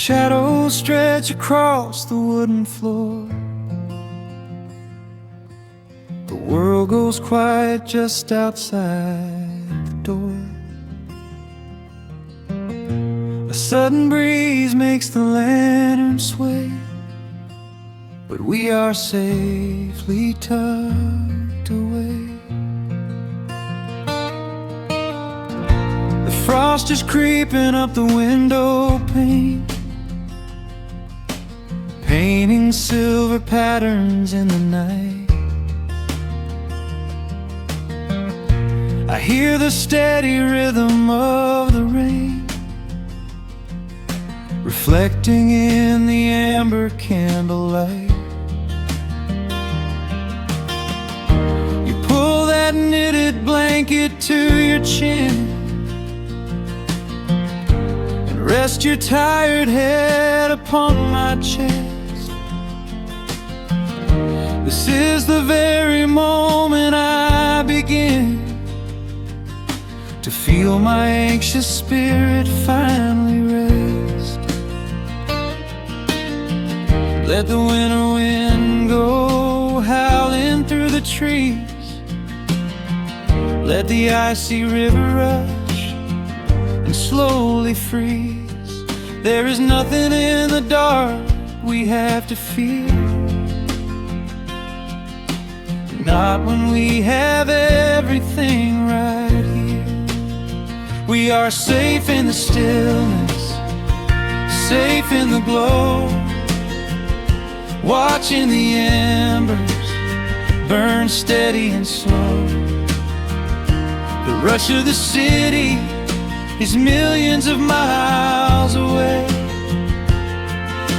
Shadows stretch across the wooden floor. The world goes quiet just outside the door. A sudden breeze makes the lantern sway, but we are safely tucked away. The frost is creeping up the window pane, painting silver patterns in the night. I hear the steady rhythm of the rain, reflecting in the amber candlelight. You pull that knitted blanket to your chin and rest your tired head upon my chest. This is the very moment I begin to feel my anxious spirit finally rest. Let the winter wind go howling through the trees. Let the icy river rush and slowly freeze. There is nothing in the dark we have to fear, not when we have everything right here. We are safe in the stillness, safe in the glow, watching the embers burn steady and slow. The rush of the city is millions of miles away,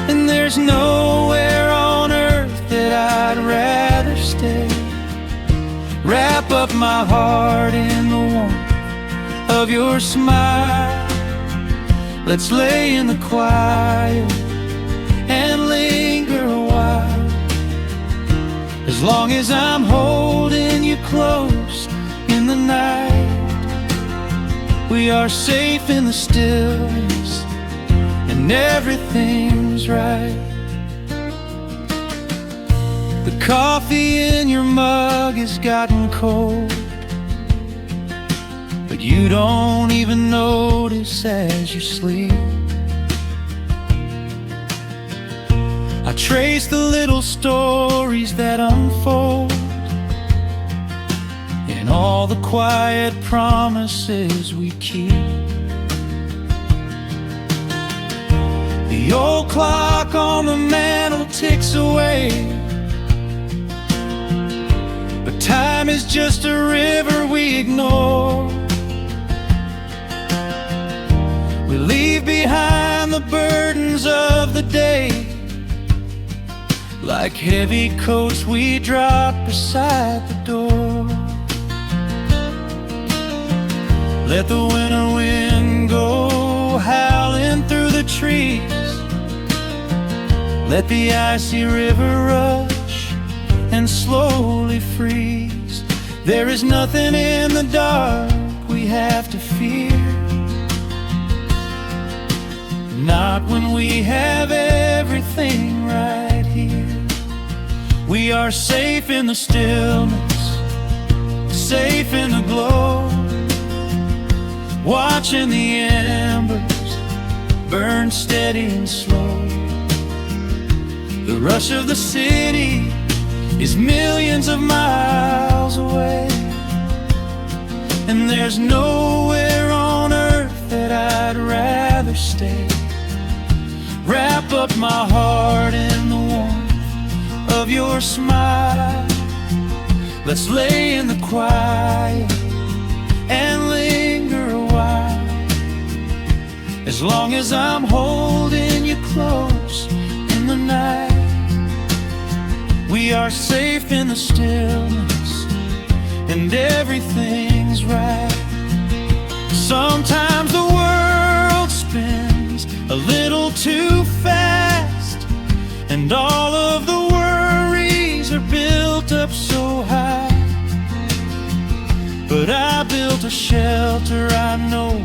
and there's nowhere on earth that I'd rather stay. Wrap up my heart in the warmth of your smile. Let's lay in the quiet and linger a while. As long as I'm holding you close in the night, we are safe in the stillness and everything's right. The coffee in your mug has gotten cold, but you don't even notice as you sleep. I trace the little stories that unfold in all the quiet promises we keep. The old clock on the mantle ticks away, but time is just a river we ignore. We leave behind the burdens of the day, like heavy coats we drop beside the door. Let the winter wind go howling through the trees. Let the icy river rush and slowly freeze. There is nothing in the dark we have to fear, not when we have everything right here. We are safe in the stillness, safe in the glow, watching the embers burn steady and slow. The rush of the city is millions of miles away, and there's nowhere on earth that I'd rather stay. Wrap up my heart in the warmth of your smile. Let's lay in the quiet and linger a while. As long as I'm holding you close in the night, we are safe in the stillness and everything's right. Sometimes the world spins a little too fast, and all of the worries are built up so high. But I built a shelter I know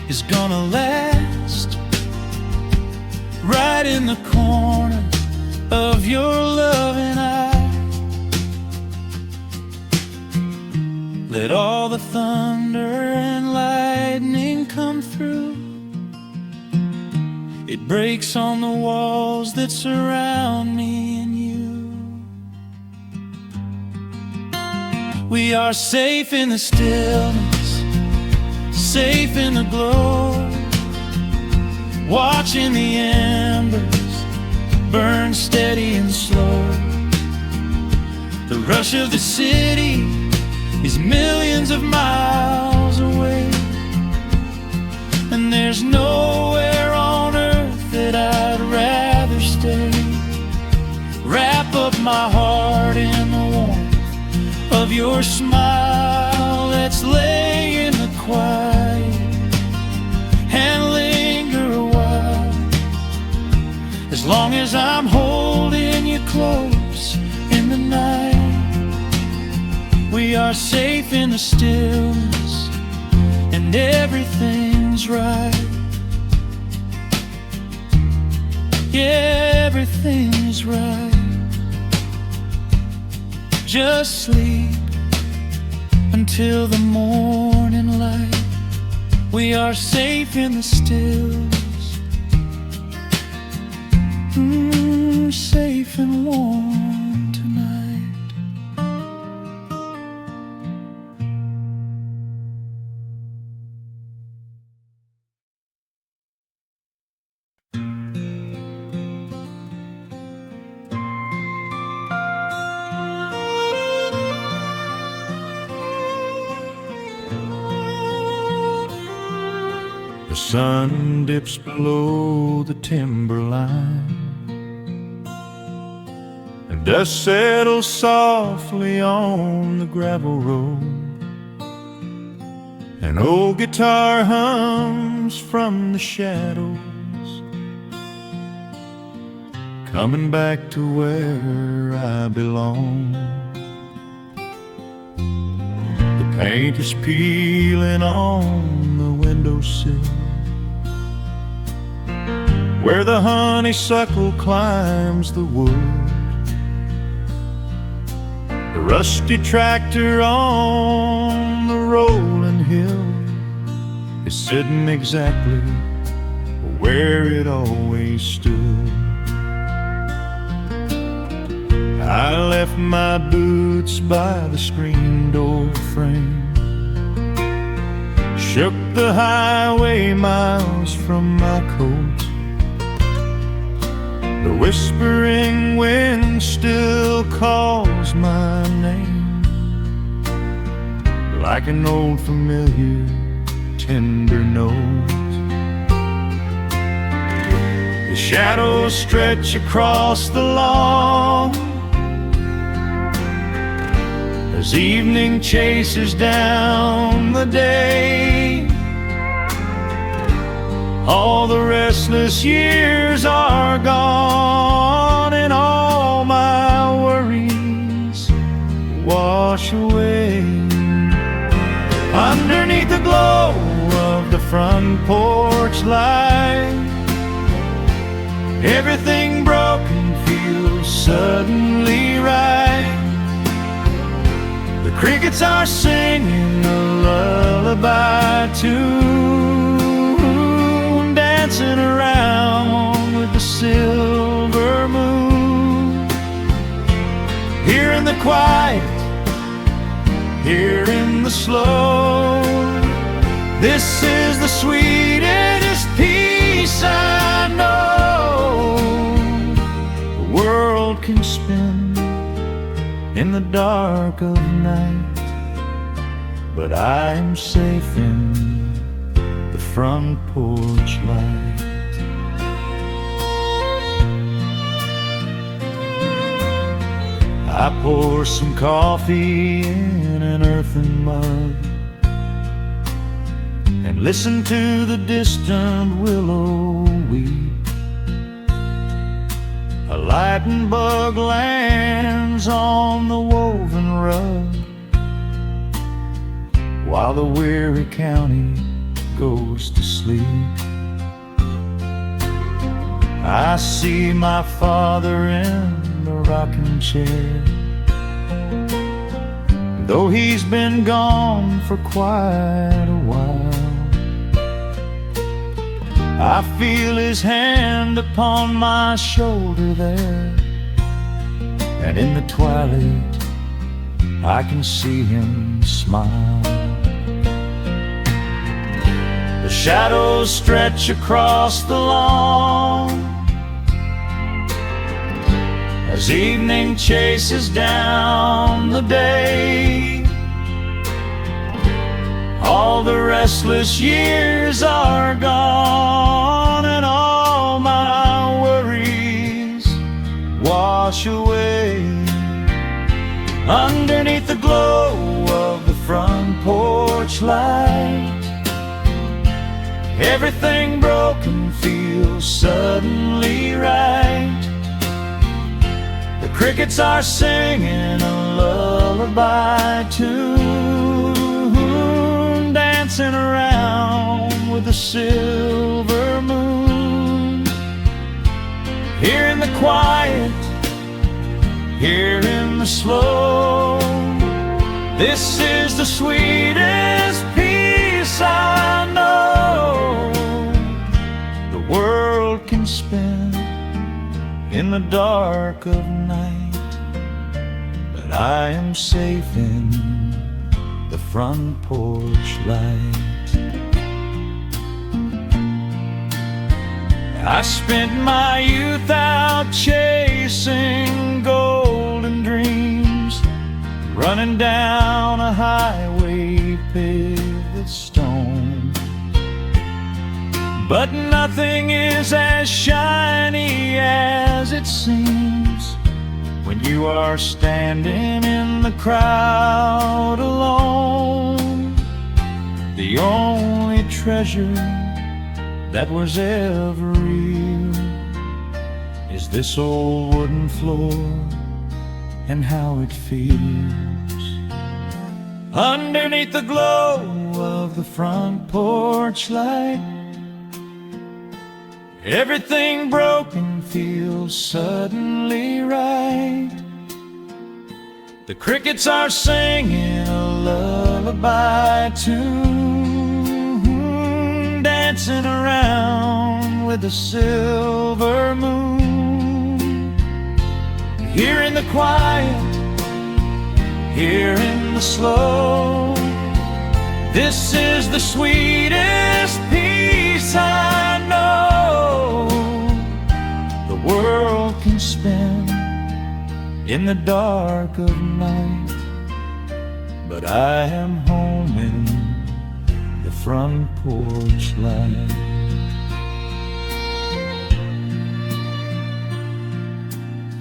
is gonna last. in the corner of your loving eye. Let all the thunder and lightning come through. It breaks on the walls that surround me and you. We are safe in the stillness, safe in the glow, watching the embers burn steady and slow. The rush of the city is millions of miles away, and there's nowhere on earth that I'd rather stay. Wrap up my heart in the warmth of your smile. Let's lay in the quiet and linger a while. As long as I'm holding you close in the night, we are safe in the stillness, and everything's right. Yeah, everything is right. Just sleep until the morning light. We are safe in the stillness, safe and warm tonight. The sun dips below the timberline, and dust settles softly on the gravel road. An old guitar hums from the shadows, coming back to where I belong. The paint is peeling on the windowsill, where the honeysuckle climbs the wood. The rusty tractor on the rolling hill is sitting exactly where it always stood. I left my boots by the screen door frame, shook the highway miles from my coat. The whispering wind still calls my name, like an old familiar tender note. The shadows stretch across the lawn as evening chases down the day. All the restless years are gone, and all my worries wash away. Underneath the glow of the front porch light, everything broken feels suddenly right. The crickets are singing a lullaby tune, dancing around with the silver moon. Here in the quiet, here in the slow, this is the sweetest peace I know. The world can spin in the dark of night, but I am safe in the front porch light. I pour some coffee in an earthen mug and listen to the distant willow weep. A lightning bug lands on the woven rug while the weary county goes to sleep. I see my father in the rocking chair. Though he's been gone for quite a while, I feel his hand upon my shoulder there, and in the twilight I can see him smile. The shadows stretch across the lawn as evening chases down the day. All the restless years are gone, and all my worries wash away. Underneath the glow of the front porch light, everything broken feels suddenly right. The crickets are singing a lullaby tune, dancing around with the silver moon. Here in the quiet, here in the slow, this is the sweetest peace I know. The world can spin in the dark of night, but I am safe in the front porch light. I spent my youth out chasing golden dreams, running down a highway paved with stone. But nothing is as shiny as it seems when you are standing in the crowd alone. The only treasure that was ever real is this old wooden floor and how it feels. Underneath the glow of the front porch light, everything broken feels suddenly right. The crickets are singing a lullaby tune, dancing around with the silver moon. Here in the quiet, here in the slow, this is the sweetest peace I know. The world can spin in the dark of night, but I am home in the front porch light.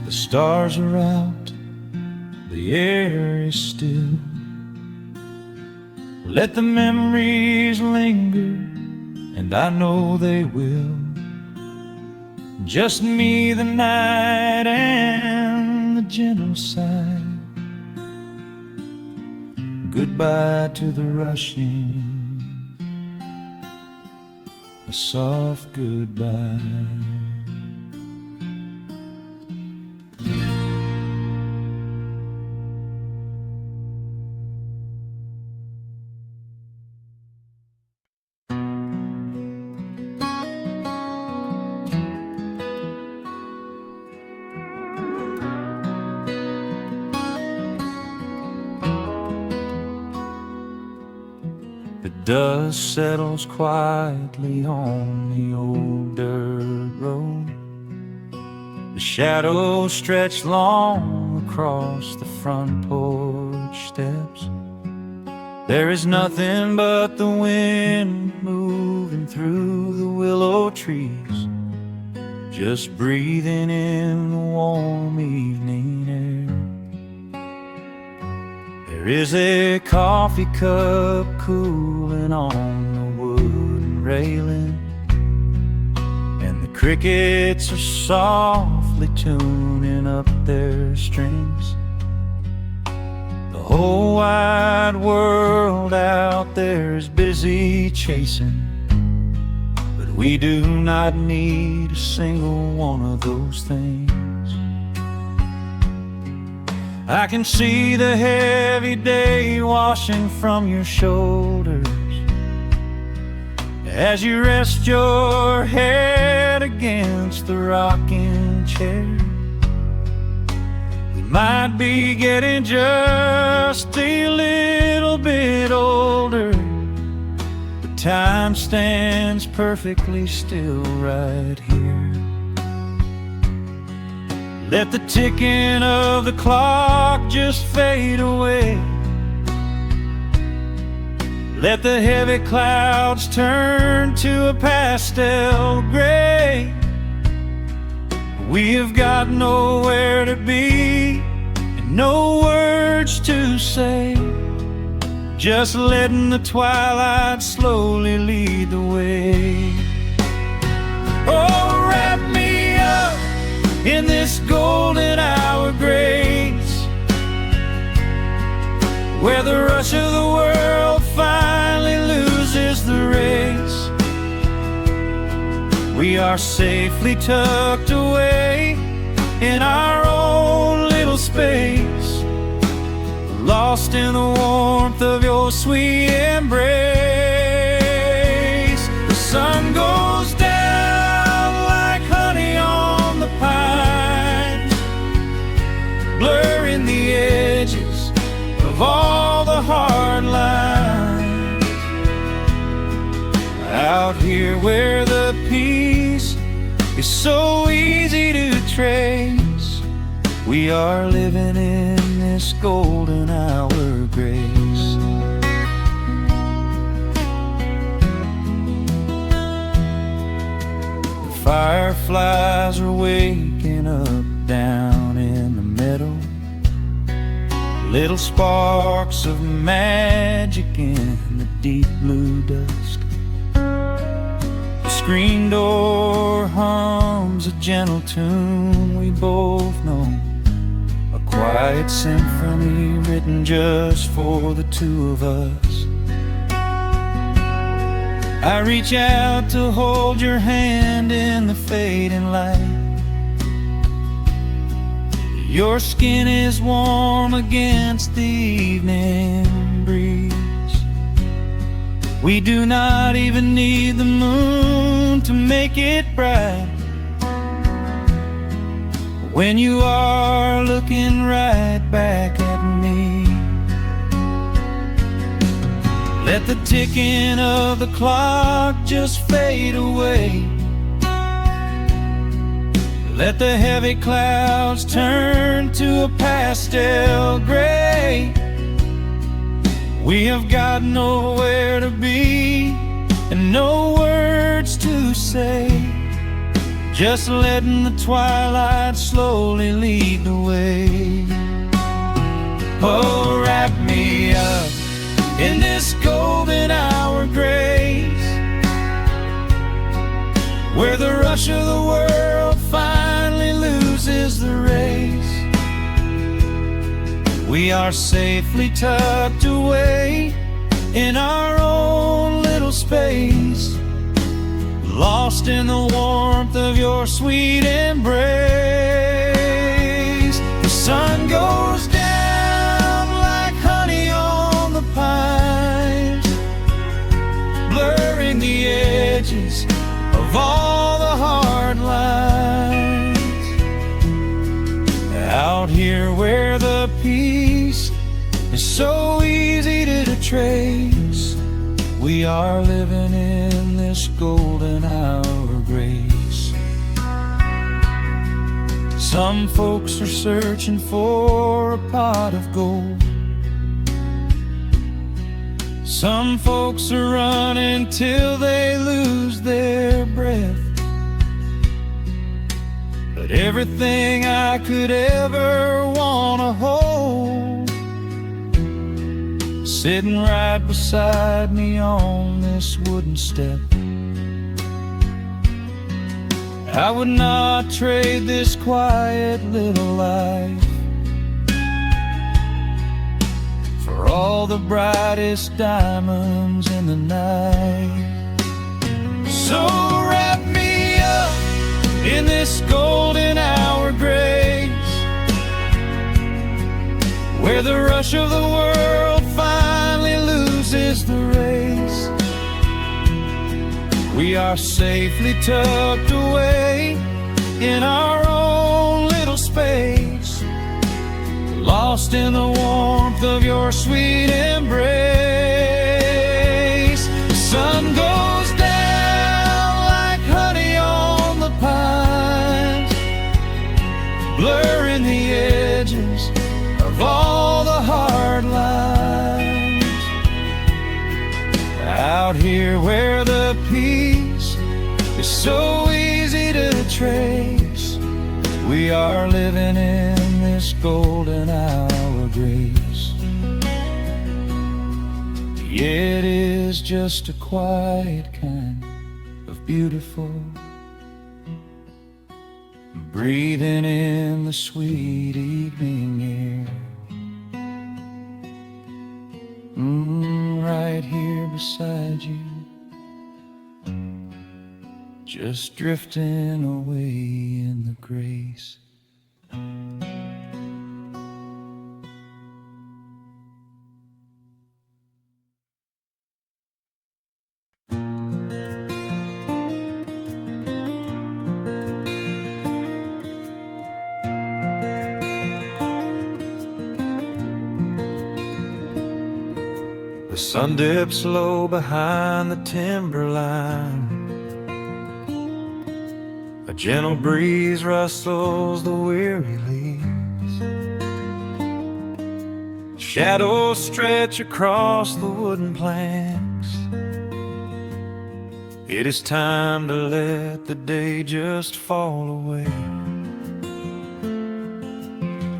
The stars are out, the air is still. Let the memories linger, and I know they will. Just me, the night, and the gentle sigh. Goodbye to the rushing, a soft goodbye. The dust settles quietly on the old dirt road. The shadows stretch long across the front porch steps. There is nothing but the wind moving through the willow trees, just breathing in the warm evening air. There is a coffee cup cooling on the wooden railing, and the crickets are softly tuning up their strings. The whole wide world out there is busy chasing, but We do not need a single one of those things. I can see the heavy day washing from your shoulders as you rest your head against the rocking chair. We might be getting just a little bit older, but time stands perfectly still right here. Let the ticking of the clock just fade away. Let the heavy clouds turn to a pastel gray. We have got nowhere to be and no words to say, just letting the twilight slowly lead the way. Oh, wrap me up in this golden hour grace, where the rush of the world finally loses the race. We are safely tucked away in our own little space, lost in the warmth of your sweet embrace. The sun goes down like honey on the pines, blurring the edges of all the hard lines. Out here where the peace is so easy to trace, we are living in this golden hour grace. The fireflies are waking up down in the meadow, little sparks of magic in the deep blue dusk. The screen door hums a gentle tune we both know, a quiet symphony written just for the two of us. I reach out to hold your hand in the fading light. Your skin is warm against the evening breeze. We do not even need the moon to make it bright, when you are looking right back at me. Let the ticking of the clock just fade away. Let the heavy clouds turn to a pastel gray. We have got nowhere to be and no words to say, just letting the twilight slowly lead the way. Oh, wrap me up in this golden hour grace, where the rush of the world finally loses the race. We are safely tucked away in our own little space, lost in the warmth of your sweet embrace. The sun goes down like honey on the pines, blurring the edges of all the hard lines. Out here where the peace is so easy to trace, we are living in this golden hour grace. Some folks are searching for a pot of gold. Some folks are running till they lose their breath. But everything I could ever want to hold, sitting right beside me on this wooden step. I would not trade this quiet little life for all the brightest diamonds in the night. So wrap me up in this golden hour grace, where the rush of the world finally loses the race. We are safely tucked away in our own little space, lost in the warmth of your sweet embrace. The sun goes down like honey on the pines, blurring the edges of all the hard lines. Out here where the peace is so easy to trace, we are living in this golden hour grace. It is just a quiet kind of beautiful, breathing in the sweet evening air. Right here beside you, just drifting away in the grace. The sun dips low behind the timberline. A gentle breeze rustles the weary leaves. Shadows stretch across the wooden planks. It is time to let the day just fall away.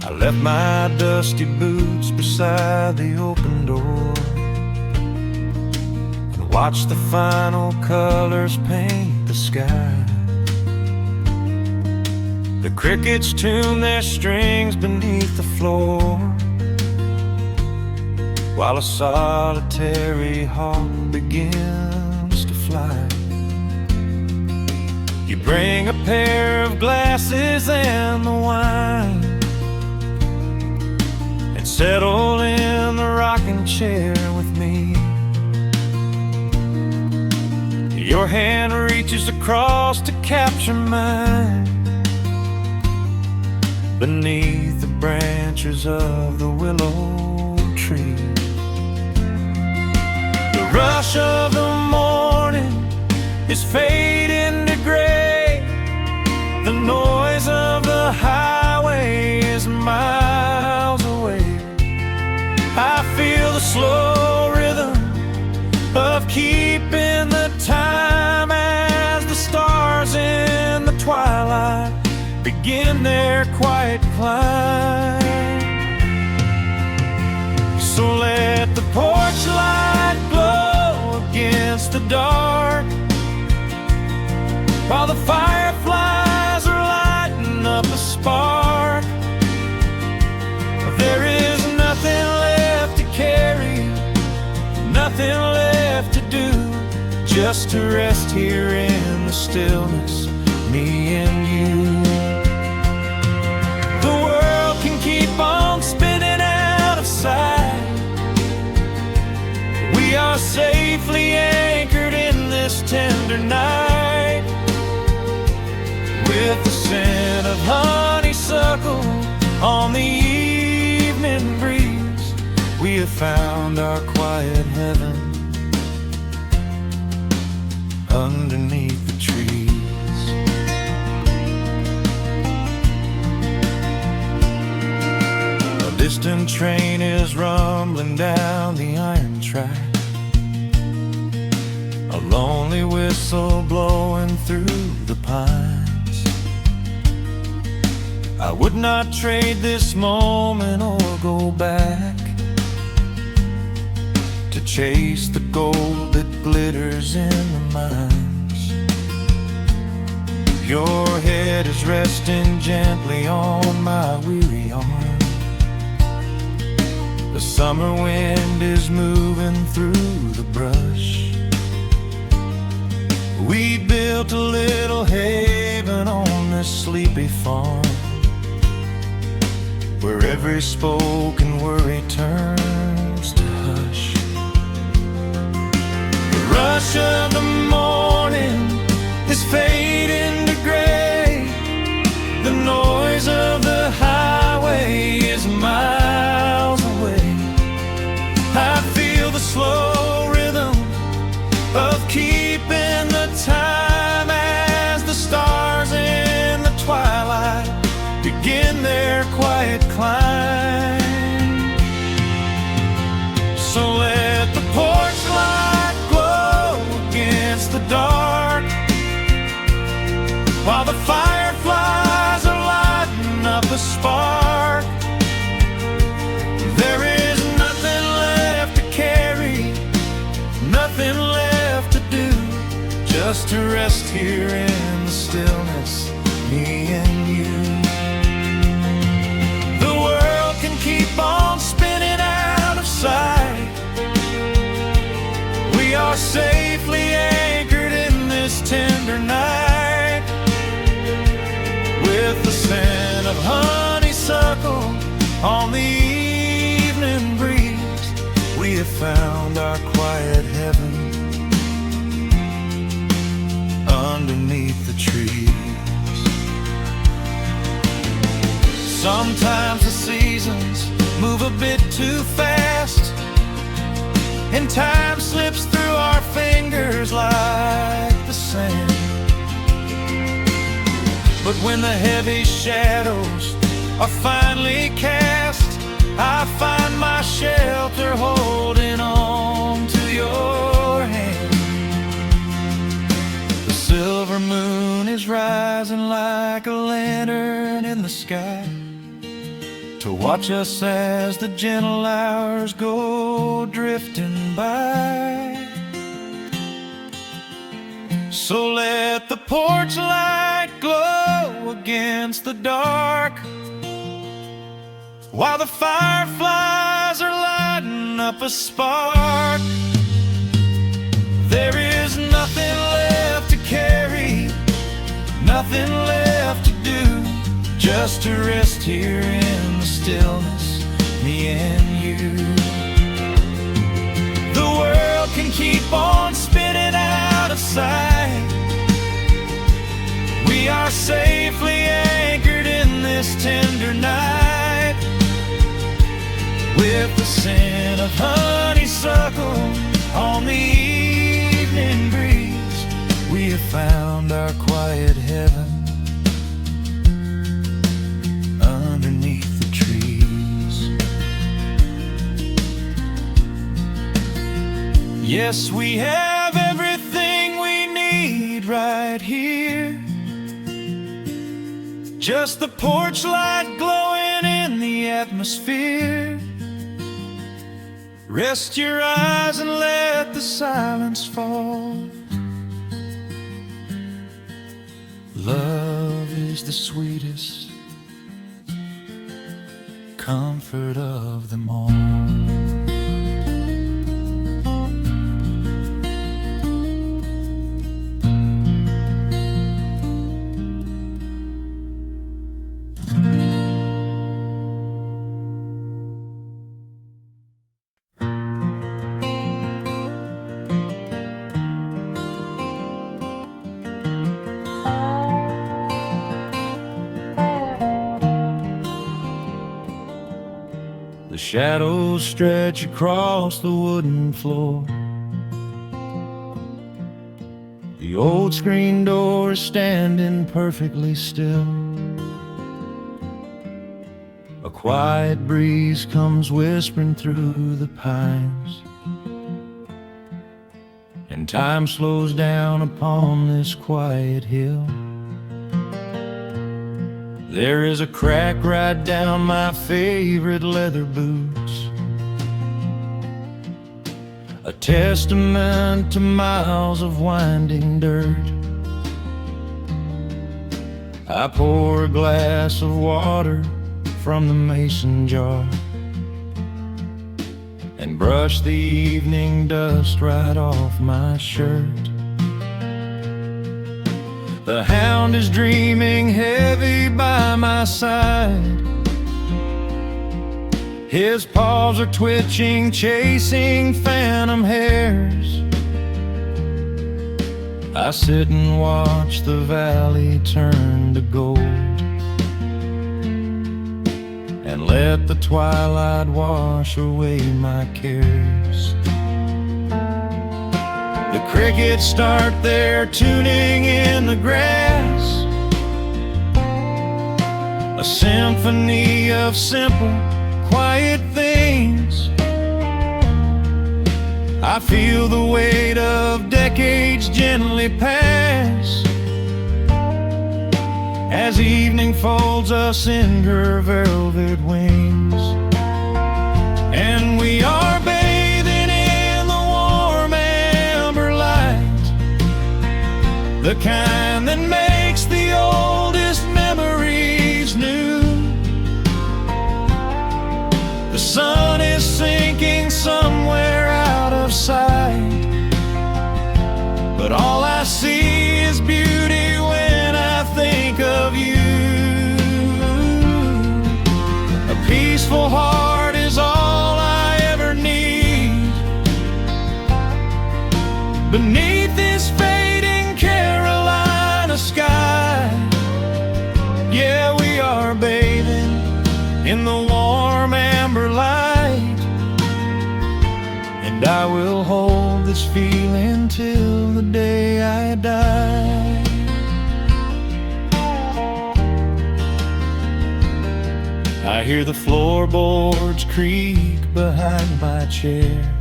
I left my dusty boots beside the open door, watch the final colors paint the sky. The crickets tune their strings beneath the floor, while a solitary hawk begins to fly. You bring a pair of glasses and the wine, and settle in the rocking chair with me. Your hand reaches across to capture mine, beneath the branches of the willow tree. The rush of the morning is fading to gray. The noise of the highway is miles away. I feel the slow rhythm of keeping the time as the stars in the twilight begin their quiet climb. So let the porch light glow against the dark, while the fireflies are lighting up a spark. There is nothing left to carry, nothing left to do, just to rest here in the stillness, me and you. The world can keep on spinning out of sight. We are safely anchored in this tender night, with the scent of honeysuckle on the evening breeze. We have found our quiet heaven underneath the trees. A distant train is rumbling down the iron track, a lonely whistle blowing through the pines. I would not trade this moment or go back to chase the gold that glitters in the mines. Your head is resting gently on my weary arm. The summer wind is moving through the brush. We built a little haven on this sleepy farm, where every spoken worry turns to hush. The rush of the morning is fading to gray. The noise of the highway is miles away. I feel the slow rhythm of keeping the time as the stars in the twilight begin their quiet climb. So let the porch light glow against the dark, while the fireflies are lighting up a spark. There is nothing left to carry, nothing left to do, just to rest here in the stillness, me and you. The world can keep on spinning out of sight. We are safely anchored in this tender night, with the scent of honeysuckle on the evening breeze. We have found our quiet heaven underneath the trees. Sometimes the seasons move a bit too fast, and time slips through our fingers like the sand. But when the heavy shadows are finally cast, I find my shelter holding on to your hand. The silver moon is rising like a lantern in the sky, to watch us as the gentle hours go drifting by. So let the porch light glow against the dark, while the fireflies are lighting up a spark. There is nothing left to carry, nothing left to do, just to rest here in the stillness, me and you. The world can keep on spinning out of sight. We are safely anchored in this tender night, with the scent of honeysuckle on the evening breeze. We have found our quiet heaven underneath the trees. Yes, we have everything we need right here, just the porch light glowing in the atmosphere. Rest your eyes and let the silence fall. Love is the sweetest comfort of them all. The shadows stretch across the wooden floor. The old screen door is standing perfectly still. A quiet breeze comes whispering through the pines, and time slows down upon this quiet hill. There is a crack right down my favorite leather boots, a testament to miles of winding dirt. I pour a glass of water from the mason jar and brush the evening dust right off my shirt. The hound is dreaming heavy by my side. His paws are twitching, chasing phantom hares. I sit and watch the valley turn to gold, and let the twilight wash away my cares. The crickets start their tuning in the grass, a symphony of simple, quiet things. I feel the weight of decades gently pass, as evening folds us in her velvet wings. And we are bathing in the warm amber light, the kind that makes the oldest memories new. The sun is sinking somewhere out of sight, but all I see is beauty when I think of you. A peaceful heart is all I ever need. Beneath this fading Carolina sky, yeah, we are bathing in the warm amber light. And I will hold this feeling till the day I die. I hear the floorboards creak behind my chair.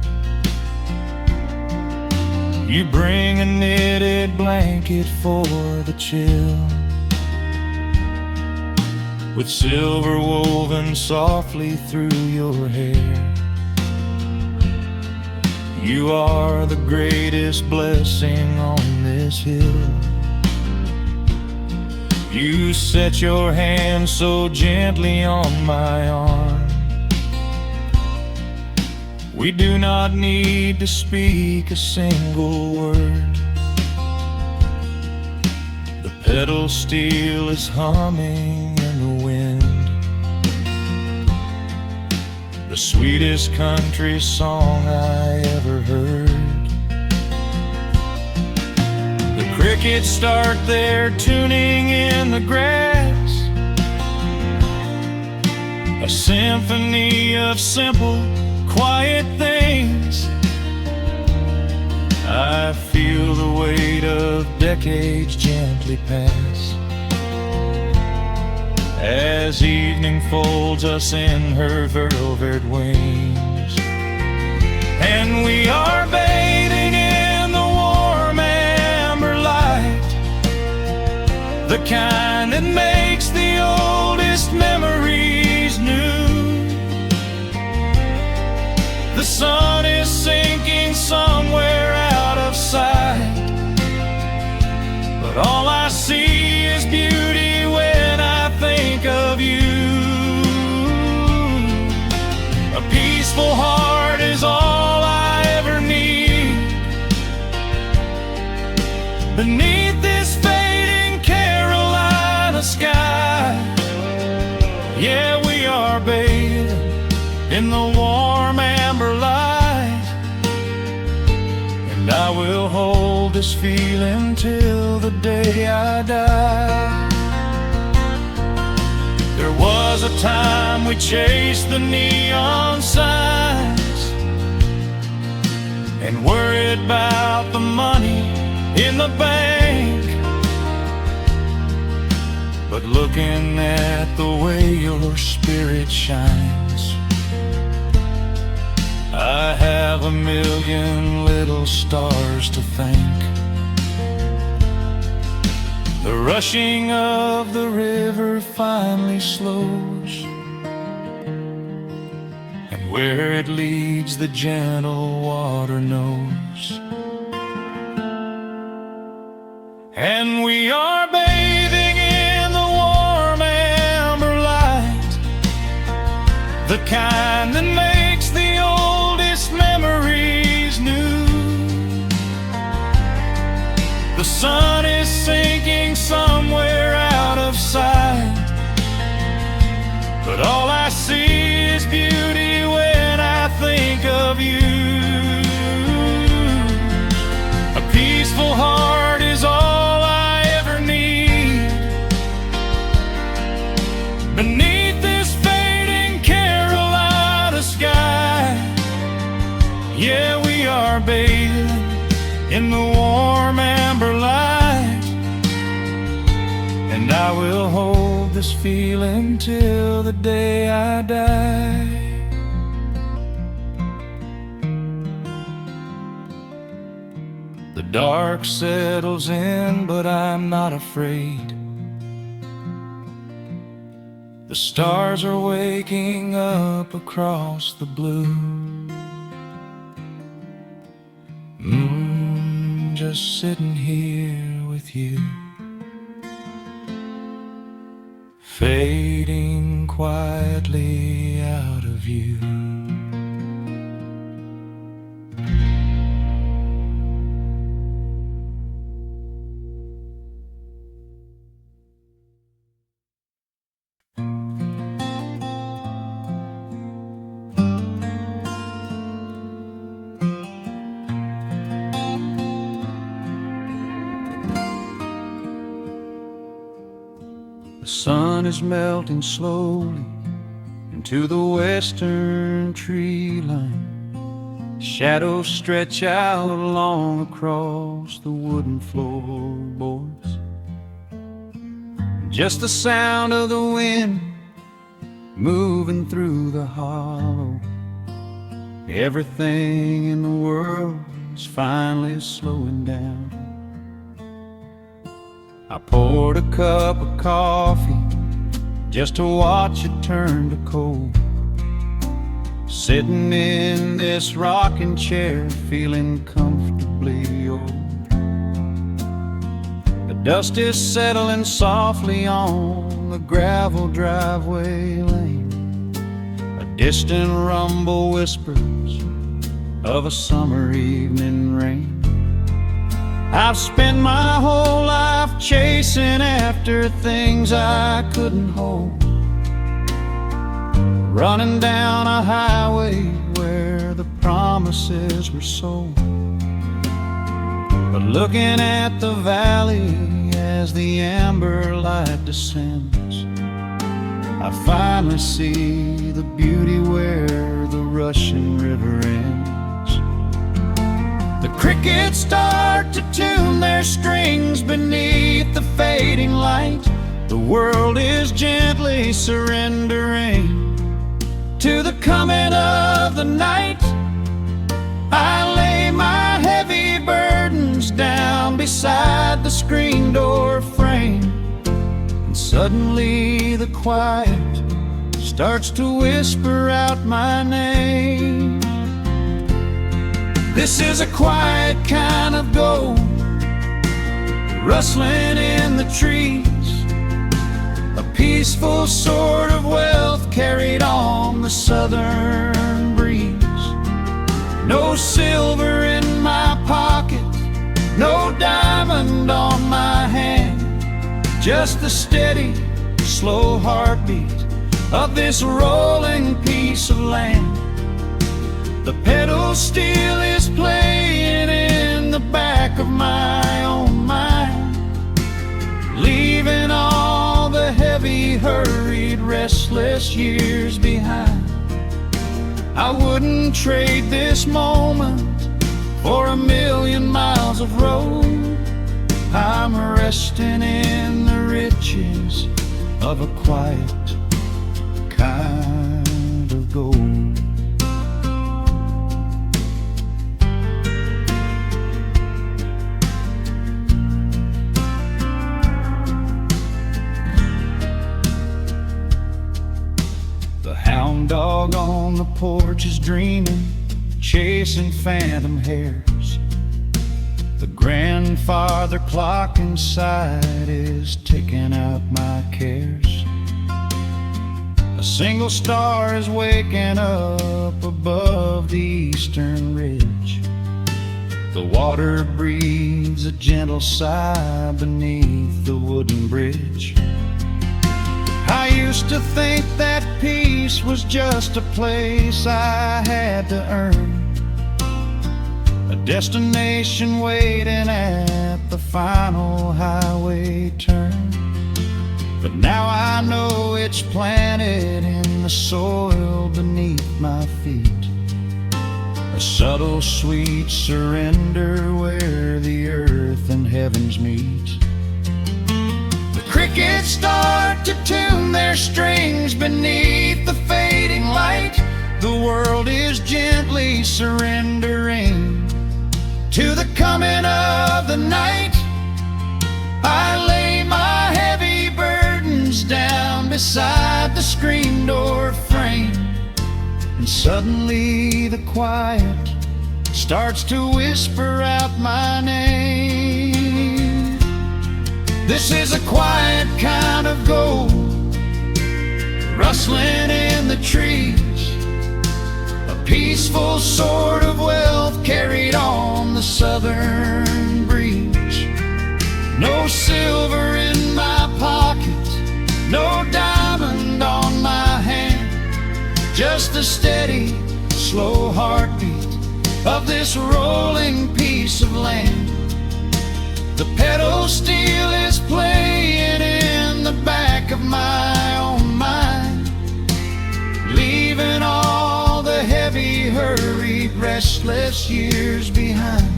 You bring a knitted blanket for the chill, with silver woven softly through your hair. You are the greatest blessing on this hill. You set your hand so gently on my arm. We do not need to speak a single word. The pedal steel is humming in the wind, the sweetest country song I ever heard. The crickets start their tuning in the grass, a symphony of simple, quiet things. I feel the weight of decades gently pass, as evening folds us in her velvet wings. And we are bathing in the warm amber light, the kind that makes the oldest memories new. The sun is sinking somewhere out of sight, but all I see is beauty when I think of you. A peaceful heart is all I ever need. Beneath this fading Carolina sky, yeah, we are bathing in the warm amber light. And I will hold this feeling till the day I die. There was a time we chased the neon signs and worried about the money in the bank. But looking at the way your spirit shines, I have a million little stars to thank. The rushing of the river finally slows, and where it leads the gentle water knows. And we are bathing in the warm amber light, the kind that makes the oldest memories new. The sun is sinking somewhere out of sight, but all I see is beauty when I think of you. A peaceful heart is all I ever need. Beneath this fading Carolina sky, yeah, we are bathing in the warm amber light, and I will hold this feeling till the day I die. The dark settles in, but I'm not afraid. The stars are waking up across the blue. Just sitting here with you, fading quietly out of view. The sun is melting slowly into the western tree line. Shadows stretch out along across the wooden floorboards. Just the sound of the wind moving through the hollow. Everything in the world is finally slowing down. I poured a cup of coffee just to watch it turn to cold. Sitting in this rocking chair, feeling comfortably old. The dust is settling softly on the gravel driveway lane. A distant rumble whispers of a summer evening rain. I've spent my whole life chasing after things I couldn't hold, running down a highway where the promises were sold. But looking at the valley as the amber light descends, I finally see the beauty where the rushing river ends. The crickets start to tune their strings beneath the fading light. The world is gently surrendering to the coming of the night. I lay my heavy burdens down beside the screen door frame, and suddenly the quiet starts to whisper out my name. This is a quiet kind of gold, rustling in the trees, a peaceful sort of wealth carried on the southern breeze. No silver in my pocket, no diamond on my hand, just the steady, slow heartbeat of this rolling piece of land. The pedal steel is playing in the back of my own mind, leaving all the heavy, hurried, restless years behind. I wouldn't trade this moment for 1,000,000 miles of road. I'm resting in the riches of a quiet kind of gold. Hound dog on the porch is dreaming, chasing phantom hares. The grandfather clock inside is ticking out my cares. A single star is waking up above the eastern ridge. The water breathes a gentle sigh beneath the wooden bridge. I used to think that peace was just a place I had to earn, a destination waiting at the final highway turn. But now I know it's planted in the soil beneath my feet, a subtle sweet surrender where the earth and heavens meet. The crickets start to tune their strings beneath the fading light. The world is gently surrendering to the coming of the night. I lay my heavy burdens down beside the screen door frame, and suddenly the quiet starts to whisper out my name. This is a quiet kind of gold, rustling in the trees, a peaceful sort of wealth carried on the southern breeze. No silver in my pocket, no diamond on my hand, just the steady, slow heartbeat of this rolling piece of land. The pedal steel is playing in the back of my own mind, leaving all the heavy, hurried, restless years behind.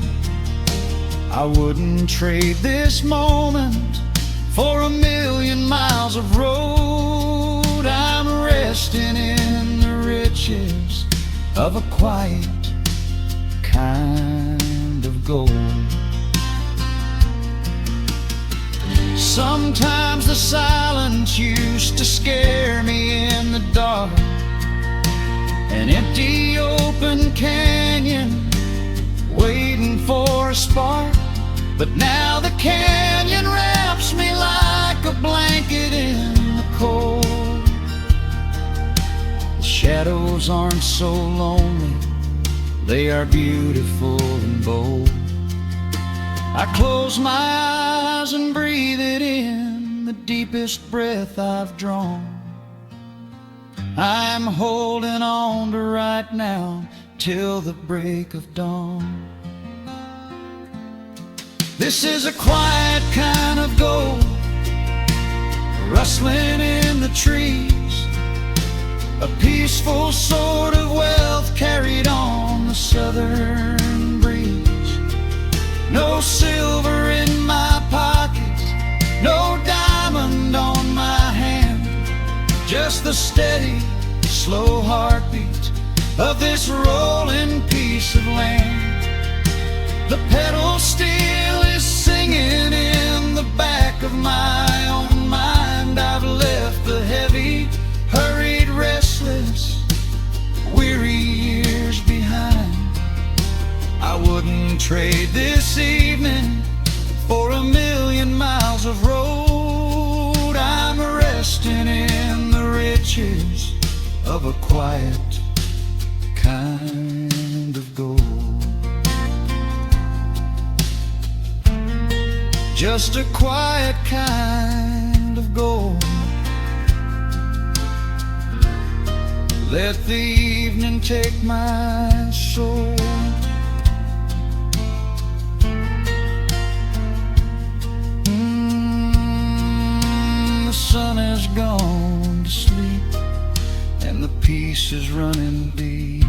I wouldn't trade this moment for 1,000,000 miles of road. I'm resting in the riches of a quiet kind of gold. Sometimes the silence used to scare me in the dark, an empty open canyon waiting for a spark. But now the canyon wraps me like a blanket in the cold. The shadows aren't so lonely, they are beautiful and bold. I close my eyes and breathe it in, the deepest breath I've drawn. I'm holding on to right now till the break of dawn. This is a quiet kind of gold, rustling in the trees, a peaceful sort of wealth carried on the southern breeze. No silver in my pocket, no diamond on my hand, just the steady, slow heartbeat of this rolling piece of land. The pedal steel is singing in the back of my own mind. I've left the heavy, hurried, restless, weary years behind. I wouldn't trade this evening for 1,000,000 miles of road. I'm resting in the riches of a quiet kind of gold. Just a quiet kind of gold. Let the evening take my soul. The sun has gone to sleep and the peace is running deep.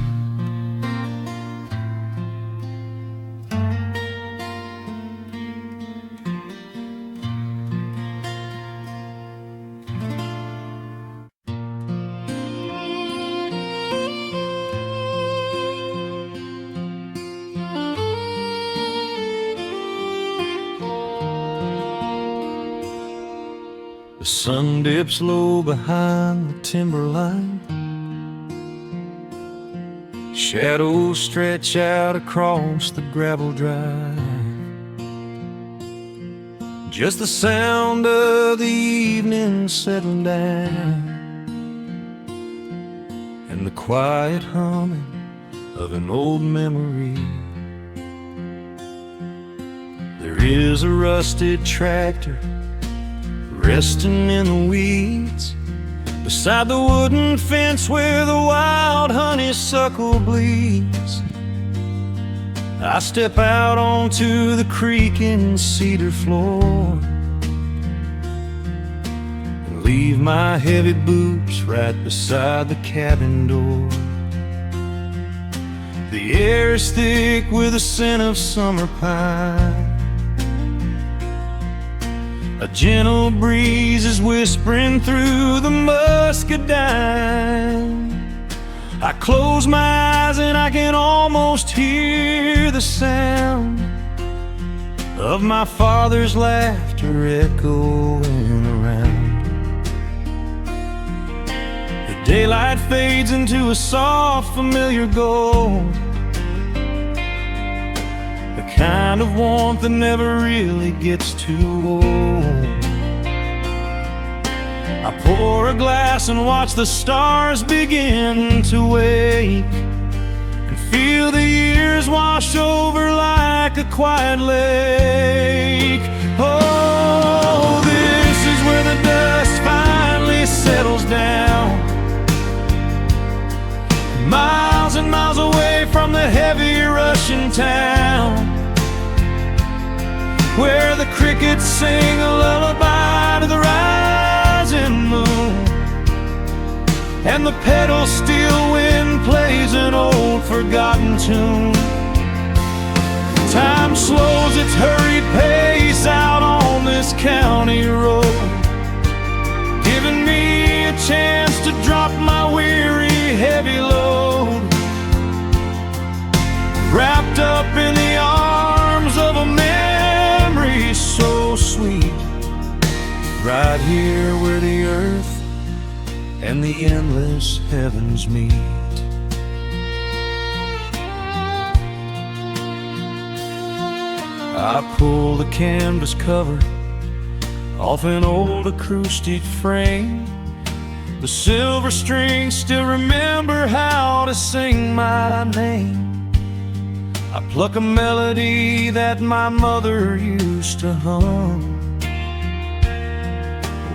The sun dips low behind the timberline. Shadows stretch out across the gravel drive. Just the sound of the evening settling down, and the quiet humming of an old memory. is a rusted tractor resting in the weeds beside the wooden fence where the wild honeysuckle bleeds. I step out onto the creaking cedar floor and leave my heavy boots right beside the cabin door. The air is thick with the scent of summer pine. A gentle breeze is whispering through the muscadine. I close my eyes and I can almost hear the sound of my father's laughter echoing around. The daylight fades into a soft, familiar gold, the kind of warmth that never really gets too old. I pour a glass and watch the stars begin to wake and feel the years wash over like a quiet lake. Oh, this is where the dust finally settles down, miles and miles away from the heavy Russian town, where the crickets sing a lullaby to the rising moon, and the pedal steel wind plays an old forgotten tune. Time slows its hurried pace out on this county road, giving me a chance to drop my weary heavy load, wrapped up in the arms of a memory so sweet, right here where the earth and the endless heavens meet. I pull the canvas cover off an old acoustic frame. The silver strings still remember how to sing my name. I pluck a melody that my mother used to hum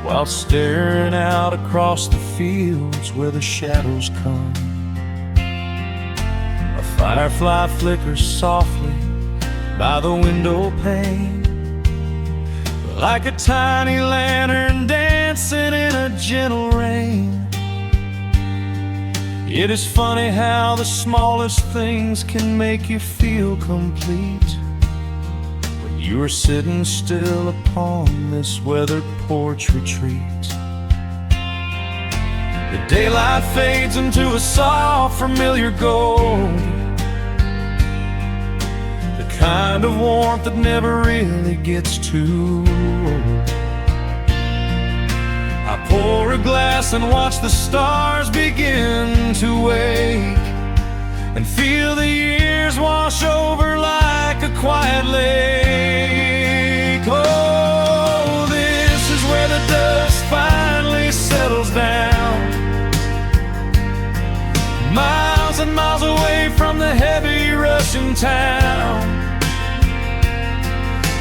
while staring out across the fields where the shadows come. A firefly flickers softly by the window pane, like a tiny lantern dancing in a gentle rain. It is funny how the smallest things can make you feel complete when you are sitting still upon this weathered porch retreat. The daylight fades into a soft, familiar gold, the kind of warmth that never really gets too old. I pour a glass and watch the stars begin to wake and feel the years wash over like a quiet lake. Oh, this is where the dust finally settles down, miles and miles away from the heavy Russian town,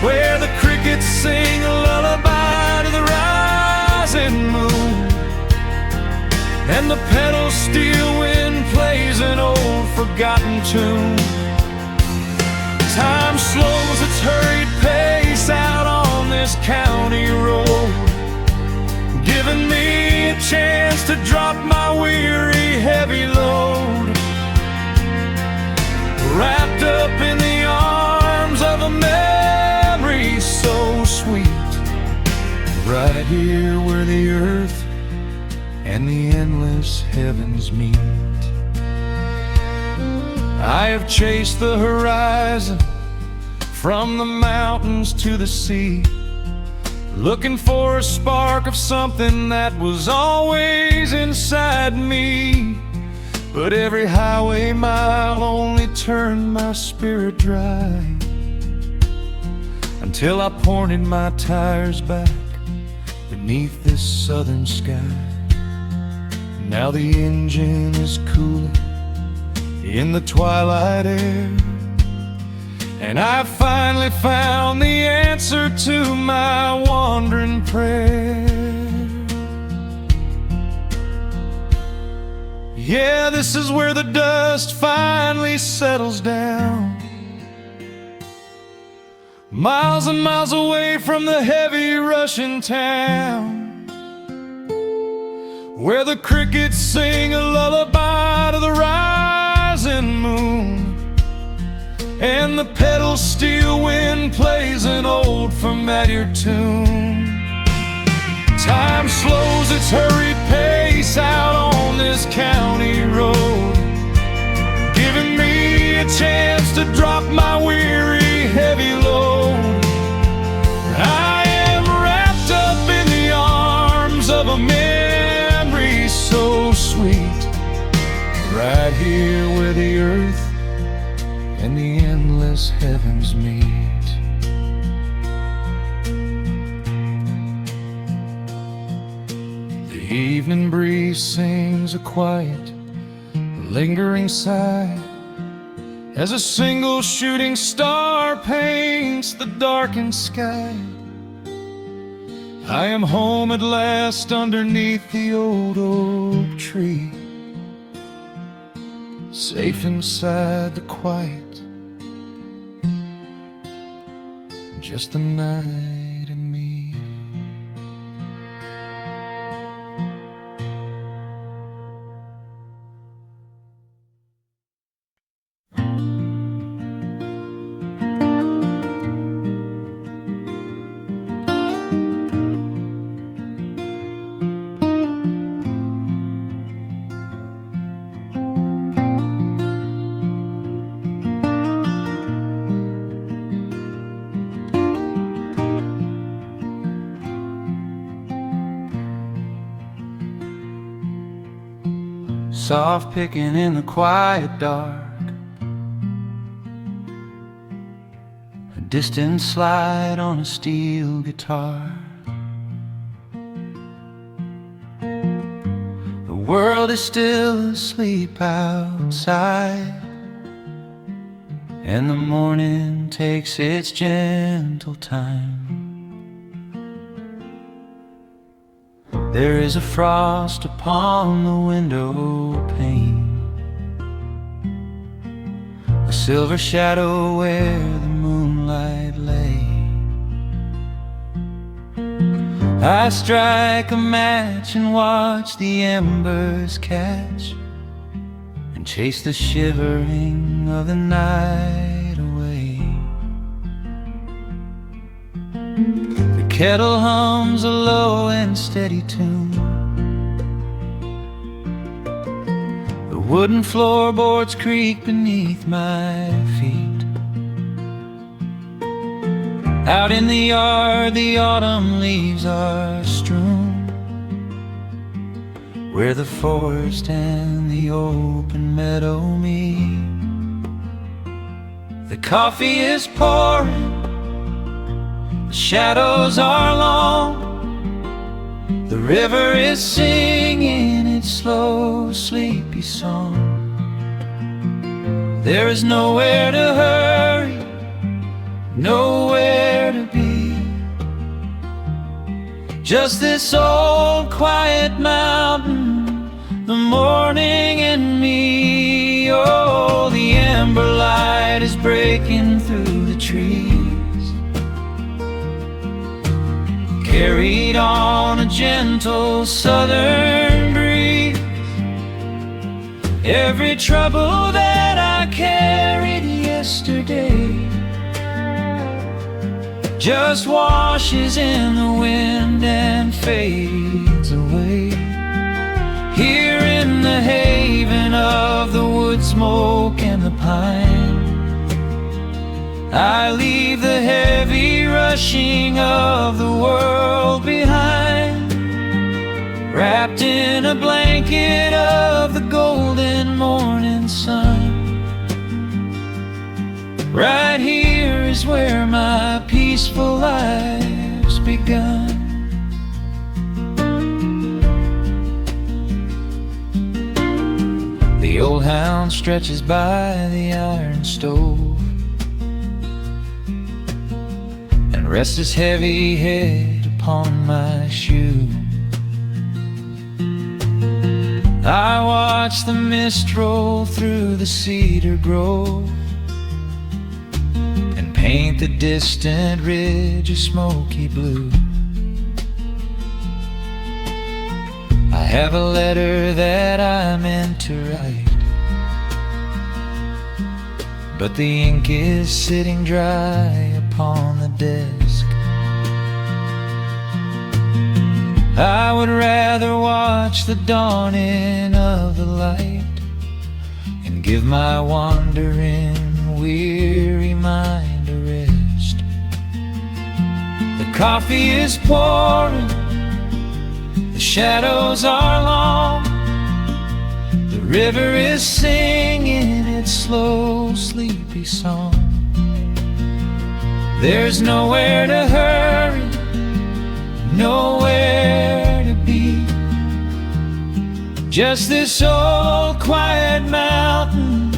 where the crickets sing a lullaby to the rising moon, and the pedal steel wind plays an old forgotten tune. Time slows its hurried pace out on this county road, giving me a chance to drop my weary heavy load, wrapped up in the arms of a memory so sweet, right here where the earth and the endless heavens meet. I have chased the horizon from the mountains to the sea, looking for a spark of something that was always inside me. But every highway mile only turned my spirit dry, until I pointed my tires back beneath this southern sky. Now the engine is cooling in the twilight air, and I finally found the answer to my wandering prayer. Yeah, this is where the dust finally settles down, miles and miles away from the heavy Russian town, where the crickets sing a lullaby to the rising moon, and the pedal steel wind plays an old familiar tune. Time slows its hurried pace out on this county road, giving me a chance to drop my weary, heavy load. I am wrapped up in the arms of a memory so sweet, right here where the earth and the endless heavens meet. The evening breeze sings a quiet, lingering sigh as a single shooting star paints the darkened sky. I am home at last underneath the old oak tree, safe inside the quiet, just the night and me. Soft picking in the quiet dark, a distant slide on a steel guitar. The world is still asleep outside, and the morning takes its gentle time. There is a frost upon the window pane, a silver shadow where the moonlight lay. I strike a match and watch the embers catch, and chase the shivering of the night away. The kettle hums a low and steady tune, the wooden floorboards creak beneath my feet. Out in the yard the autumn leaves are strewn, where the forest and the open meadow meet. The coffee is pouring, the shadows are long, the river is singing its slow, sleepy song. There is nowhere to hurry, nowhere to be, just this old quiet mountain, the morning and me. Oh, the amber light is breaking through the trees, carried on a gentle southern breeze. Every trouble that I carried yesterday just washes in the wind and fades away. Here in the haven of the wood smoke and the pine, I leave the heavy rushing of the world behind, wrapped in a blanket of the golden morning sun. Right here is where my peaceful life's begun. The old hound stretches by the iron stove, rest his heavy head upon my shoe. I watch the mist roll through the cedar grove and paint the distant ridge a smoky blue. I have a letter that I meant to write, but the ink is sitting dry upon the desk. I would rather watch the dawning of the light and give my wandering, weary mind a rest. The coffee is pouring, the shadows are long, the river is singing its slow, sleepy song. There's nowhere to hurry, nowhere to be, just this old quiet mountain,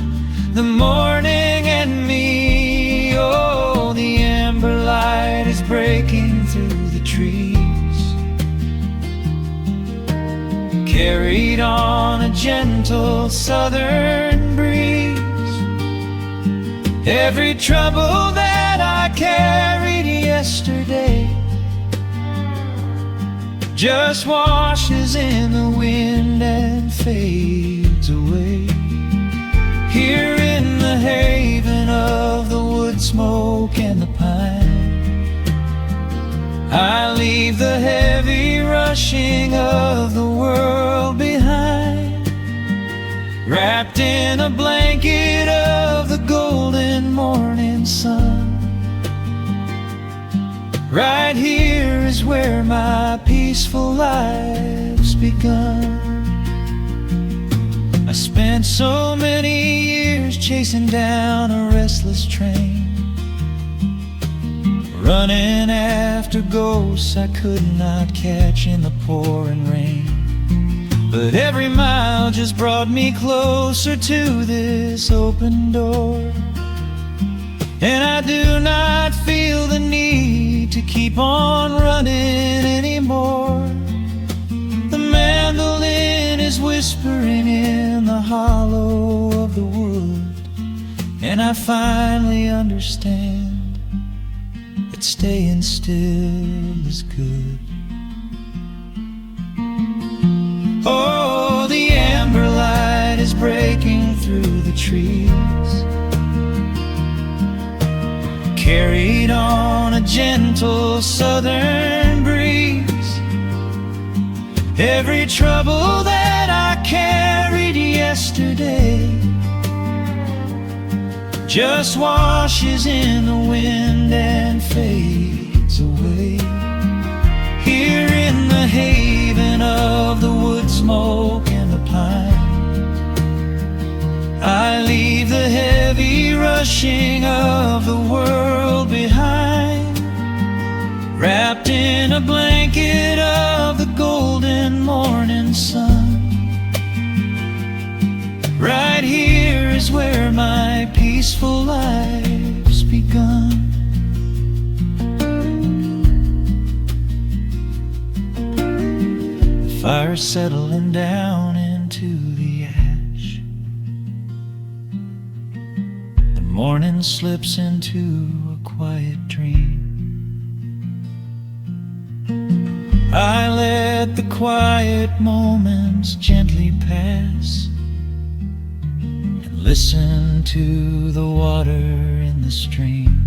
the morning and me. Oh, the amber light is breaking through the trees, carried on a gentle southern breeze. Every trouble that I carried yesterday just washes in the wind and fades away. Here in the haven of the wood smoke and the pine, I leave the heavy rushing of the world behind, wrapped in a blanket of the golden morning sun. Right here is where my peaceful life's begun. I spent so many years chasing down a restless train, running after ghosts I could not catch in the pouring rain. But every mile just brought me closer to this open door, and I do not feel the need to keep on running anymore. The mandolin is whispering in the hollow of the wood, and I finally understand that staying still is good. Oh, the amber light is breaking through the trees, carried on a gentle southern breeze. Every trouble that I carried yesterday just washes in the wind and fades away. Here in the haven of the wood smoke and the pine, I leave the heavy rushing of the world behind, wrapped in a blanket of the golden morning sun. Right here is where my peaceful life's begun. The fire's settling down into the ash, the morning slips into a quiet dream. I let the quiet moments gently pass and listen to the water in the stream.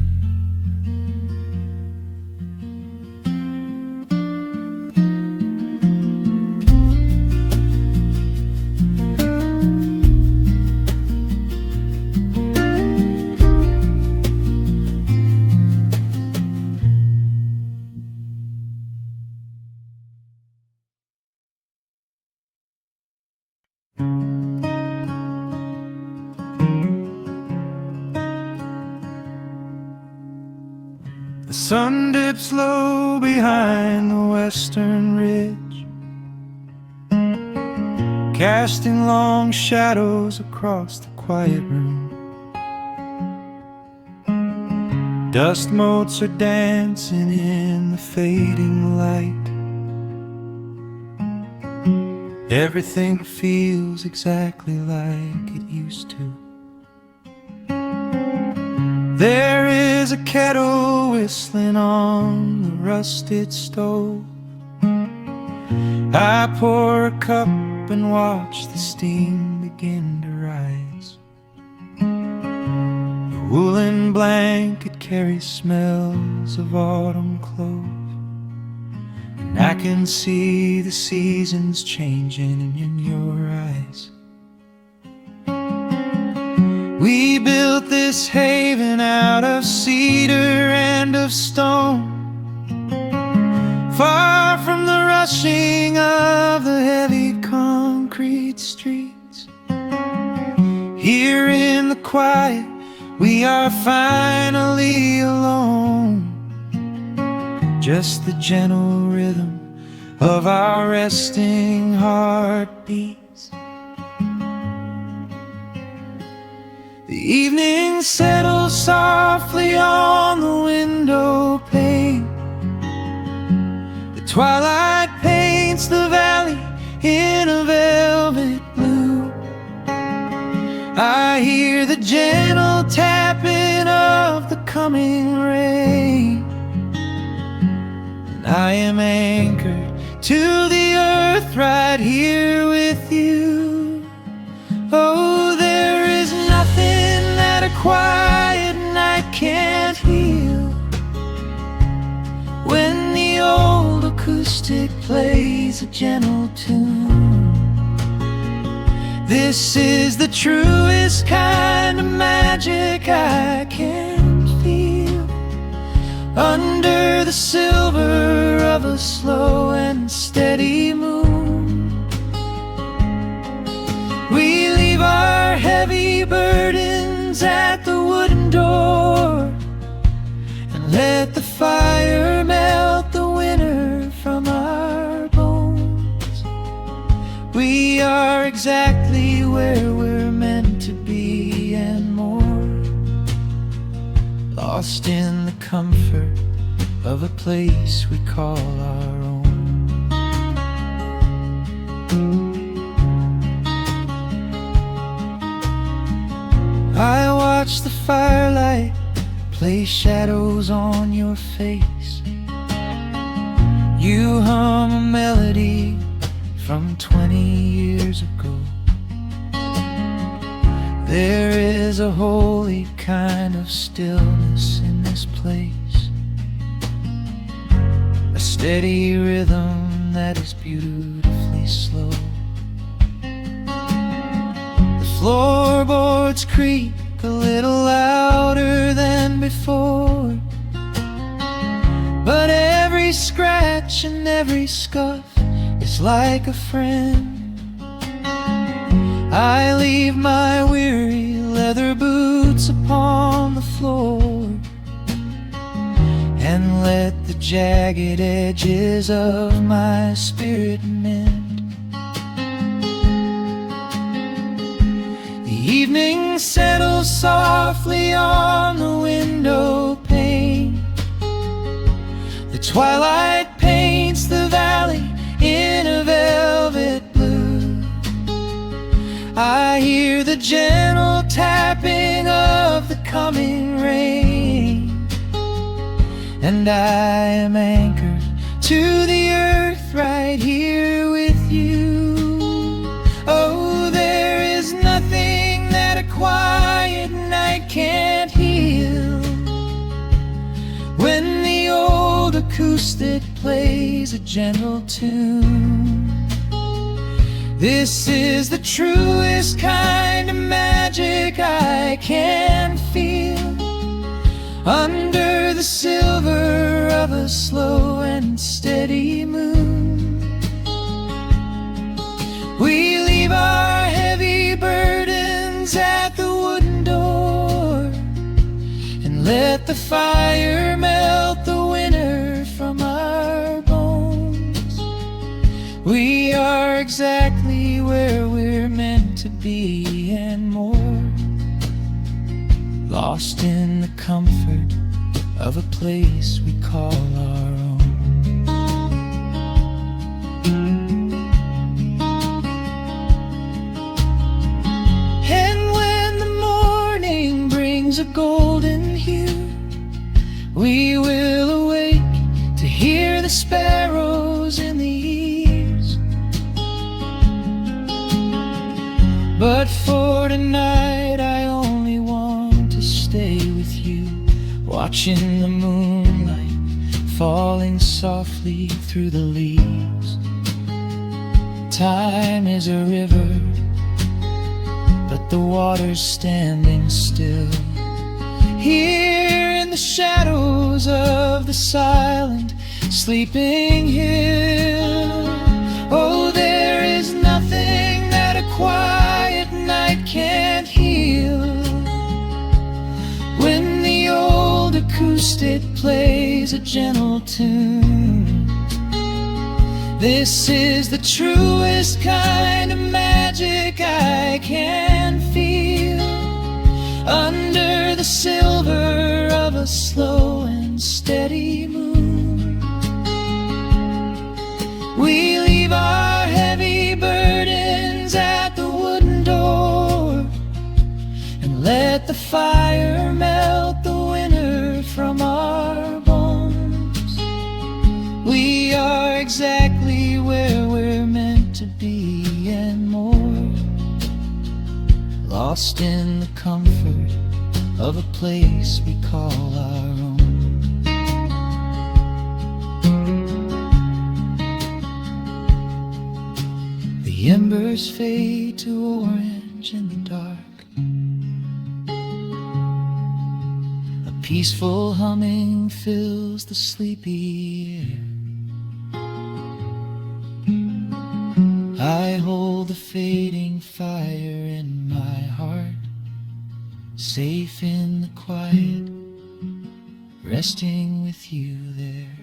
The sun dips low behind the western ridge, casting long shadows across the quiet room. Dust motes are dancing in the fading light. Everything feels exactly like it used to. There is a kettle whistling on the rusted stove. I pour a cup and watch the steam begin to rise. The woolen blanket carries smells of autumn clove, and I can see the seasons changing in your eyes. We built this haven out of cedar and of stone, far from the rushing of the heavy concrete streets. Here in the quiet, we are finally alone. Just the gentle rhythm of our resting heartbeats. The evening settles softly on the window pane. The twilight paints the valley in a velvet blue. I hear the gentle tapping of the coming rain, and I am anchored to the earth right here with you. Oh, there is nothing that a quiet night can't heal. When the old acoustic plays a gentle tune, this is the truest kind of magic I can feel. Under the silver of a slow and steady moon, we leave our heavy burdens at the wooden door, and let the fire melt the winter from our bones. We are exactly where we're meant to be and more, lost in the comfort of a place we call our own. I watch the firelight play shadows on your face. You hum a melody from 20 years ago. There is a holy kind of stillness in this place, a steady rhythm that is beautifully slow. The floorboards creak a little louder than before, but every scratch and every scuff is like a friend. I leave my weary leather boots upon the floor, and let the jagged edges of my spirit mend. The evening settles softly on the window pane. The twilight paints the valley in a velvet blue. I hear the gentle tapping of the coming rain, and I am anchored to the earth right here with you. Oh, there is nothing that a quiet night can't heal. When the old acoustic plays a gentle tune, this is the truest kind of magic I can feel. Under the silver of a slow and steady moon, we leave our heavy burdens at the wooden door, and let the fire melt the winter from our bones. We are exactly where we're meant to be and more, lost in the comfort of a place we call our own. And when the morning brings a golden hue, we will awake to hear the sparrows in the eaves. But for tonight I only want to stay with you, watching the moonlight falling softly through the leaves. Time is a river, but the water's standing still. Here in the shadows of the silent sleeping hill, oh, there is nothing that a quiet night can't heal. When the old acoustic plays a gentle tune, this is the truest kind of magic I can feel. Under the silver of a slow and steady moon, we leave our heavy burdens at the wooden door, and let the fire melt the winter from our bones. We are exactly where we're meant to be and more, lost in the comfort of a place we call our own. The embers fade to orange in the dark. A peaceful humming fills the sleepy air. I hold the fading fire in my heart, safe in the quiet, resting with you there.